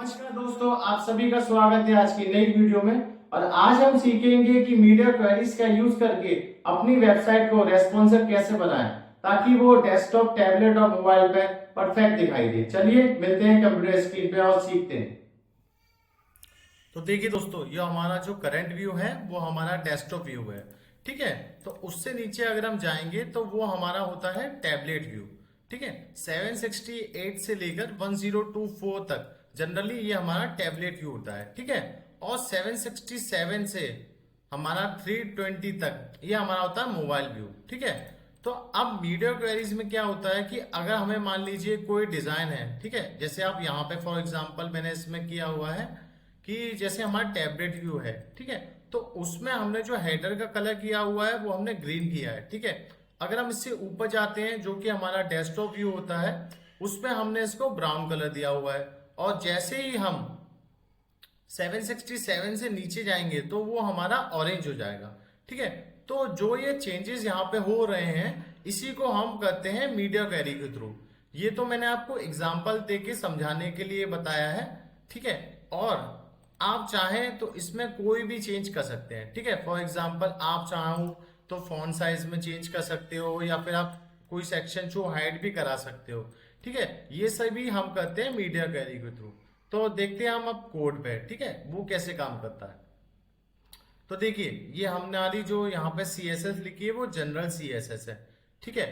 नमस्कार दोस्तों, आप सभी का स्वागत है आज की नई वीडियो में। और आज हम सीखेंगे कि मीडिया क्वेरीज का यूज करके अपनी वेबसाइट को रेस्पॉन्सिव कैसे बनाएं ताकि वो डेस्कटॉप, टैबलेट और मोबाइल पे परफेक्ट दिखाई दे। चलिए मिलते हैं कंप्यूटर स्क्रीन पे और सीखते हैं। तो देखिए दोस्तों, ये हमारा जो करंट व्यू है वो हमारा डेस्कटॉप व्यू है। ठीक है, तो उससे नीचे अगर हम जाएंगे तो वो हमारा होता है टैबलेट व्यू। ठीक है, 768 से लेकर 1024 तक जनरली ये हमारा टैबलेट व्यू होता है। ठीक है, और 767 से हमारा 320 तक ये हमारा होता है मोबाइल व्यू। ठीक है, तो अब मीडिया क्वेरीज में क्या होता है कि अगर हमें मान लीजिए कोई डिजाइन है, ठीक है, जैसे आप यहाँ पे फॉर एग्जांपल मैंने इसमें किया हुआ है कि जैसे हमारा टैबलेट व्यू है, ठीक है, तो उसमें हमने जो हेडर का कलर किया हुआ है वो हमने ग्रीन किया है। ठीक है, अगर हम इससे ऊपर जाते हैं जो कि हमारा डेस्कटॉप व्यू होता है उसमें हमने इसको ब्राउन कलर दिया हुआ है। और जैसे ही हम 767 से नीचे जाएंगे तो वो हमारा ऑरेंज हो जाएगा। ठीक है, तो जो ये चेंजेस यहाँ पे हो रहे हैं इसी को हम करते हैं मीडिया क्वेरी के थ्रू। ये तो मैंने आपको एग्जांपल देके समझाने के लिए बताया है। ठीक है, और आप चाहें तो इसमें कोई भी चेंज कर सकते हैं। ठीक है, फॉर एग्जांपल आप चाहो तो फॉन्ट साइज में चेंज कर सकते हो या फिर आप कोई सेक्शन शो हाइड भी करा सकते हो। ठीक है, ये सभी हम करते हैं मीडिया क्वेरी के थ्रू। तो देखते हैं हम अब कोड पे, ठीक है, वो कैसे काम करता है। तो देखिए, ये हमारी जो यहाँ पे CSS लिखी है वो जनरल CSS है। ठीक है,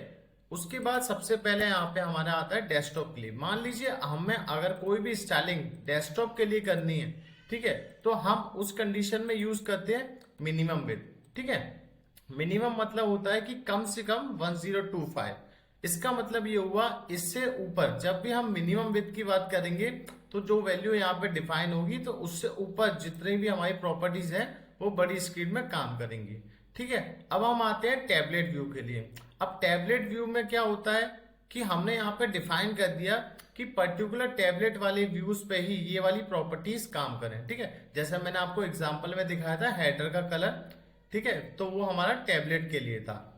उसके बाद सबसे पहले यहाँ पे हमारा आता है डेस्कटॉप के लिए। मान लीजिए हमें अगर कोई भी स्टाइलिंग डेस्कटॉप के लिए करनी है, ठीक है, तो हम उस कंडीशन में यूज करते हैं मिनिमम विड्थ। ठीक है, मिनिमम मतलब होता है कि कम से कम 1025। इसका मतलब ये हुआ इससे ऊपर जब भी हम मिनिमम विड्थ की बात करेंगे तो जो वैल्यू यहाँ पे डिफाइन होगी तो उससे ऊपर जितनी भी हमारी प्रॉपर्टीज हैं वो बड़ी स्क्रीन में काम करेंगी। ठीक है, अब हम आते हैं टैबलेट व्यू के लिए। अब टैबलेट व्यू में क्या होता है कि हमने यहाँ पे डिफाइन कर दिया कि पर्टिकुलर टैबलेट वाले व्यूज पे ही ये वाली प्रॉपर्टीज काम करें। ठीक है, जैसे मैंने आपको एग्जांपल में दिखाया था हेडर का कलर, ठीक है, तो वो हमारा टैबलेट के लिए था।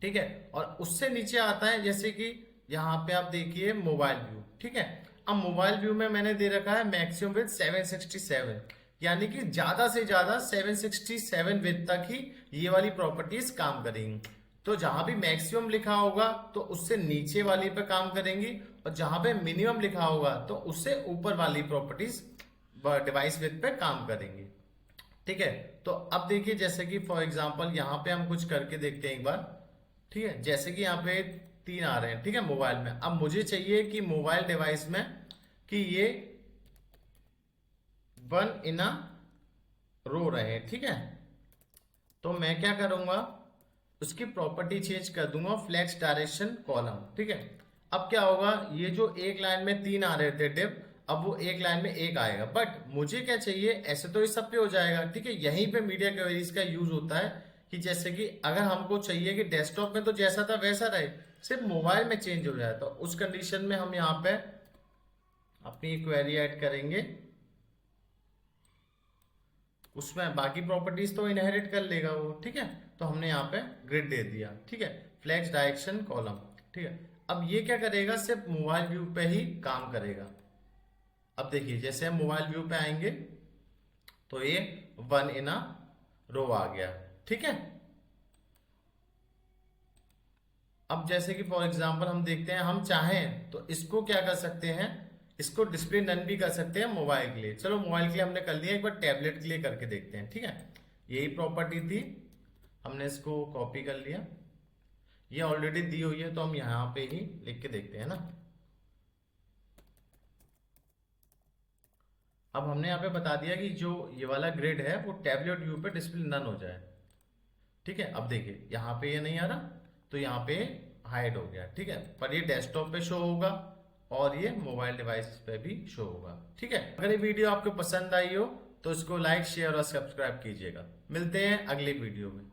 ठीक है, और उससे नीचे आता है जैसे कि यहाँ पे आप देखिए मोबाइल व्यू। ठीक है, अब मोबाइल व्यू में मैंने दे रखा है मैक्सिमम विथ 767, यानी कि ज्यादा से ज्यादा 767 विथ तक ही ये वाली प्रॉपर्टीज काम करेंगी। तो जहां भी मैक्सिमम लिखा होगा तो उससे नीचे वाली पे काम करेंगी, और जहां पे मिनिमम लिखा होगा तो उससे ऊपर वाली प्रॉपर्टीज डिवाइस विथ पे काम करेंगी। ठीक है, तो अब देखिए जैसे कि फॉर एग्जांपल यहाँ पे हम कुछ करके देखते हैं एक बार। ठीक है, जैसे कि यहाँ पे 3 आ रहे हैं, ठीक है, मोबाइल में। अब मुझे चाहिए कि मोबाइल डिवाइस में कि ये 1 इन अ रो रहे। ठीक है, तो मैं क्या करूंगा, उसकी प्रॉपर्टी चेंज कर दूंगा फ्लेक्स डायरेक्शन कॉलम। ठीक है, अब क्या होगा, ये जो एक लाइन में 3 आ रहे थे डिप, अब वो एक लाइन में 1 आएगा। बट मुझे क्या चाहिए, ऐसे तो ये सब पे हो जाएगा। ठीक है, यहीं पे मीडिया क्वेरीज का यूज होता है कि जैसे कि अगर हमको चाहिए कि डेस्कटॉप में तो जैसा था वैसा रहे, सिर्फ मोबाइल में चेंज हो जाए, तो उस कंडीशन में हम यहाँ पे अपनी क्वेरी ऐड करेंगे। उसमें बाकी प्रॉपर्टीज तो इनहेरिट कर लेगा वो। ठीक है, तो हमने यहाँ पे ग्रिड दे दिया। ठीक है, फ्लेक्स डायरेक्शन कॉलम। ठीक है, अब ये क्या करेगा, सिर्फ मोबाइल व्यू पे ही काम करेगा। अब देखिए जैसे हम मोबाइल व्यू पे आएंगे तो ये 1 इन अ रो आ गया। ठीक है, अब जैसे कि फॉर एग्जांपल हम देखते हैं, हम चाहें तो इसको क्या कर सकते हैं, इसको डिस्प्ले नन भी कर सकते हैं मोबाइल के लिए। चलो मोबाइल के लिए हमने कर लिया, एक बार टैबलेट के लिए करके देखते हैं। ठीक है, यही प्रॉपर्टी थी, हमने इसको कॉपी कर लिया, ये ऑलरेडी दी हुई है तो हम यहाँ पे ही लिख के देखते हैं ना। अब हमने यहाँ पे बता दिया कि जो ये वाला ग्रिड है वो टैबलेट व्यू पे डिस्प्ले नन हो जाए। ठीक है, अब देखिए यहाँ पे ये नहीं आ रहा तो यहाँ पे हाइड हो गया। ठीक है, पर ये डेस्कटॉप पे शो होगा और ये मोबाइल डिवाइस पे भी शो होगा। ठीक है, अगर ये वीडियो आपको पसंद आई हो तो इसको लाइक, शेयर और सब्सक्राइब कीजिएगा। मिलते हैं अगले वीडियो में।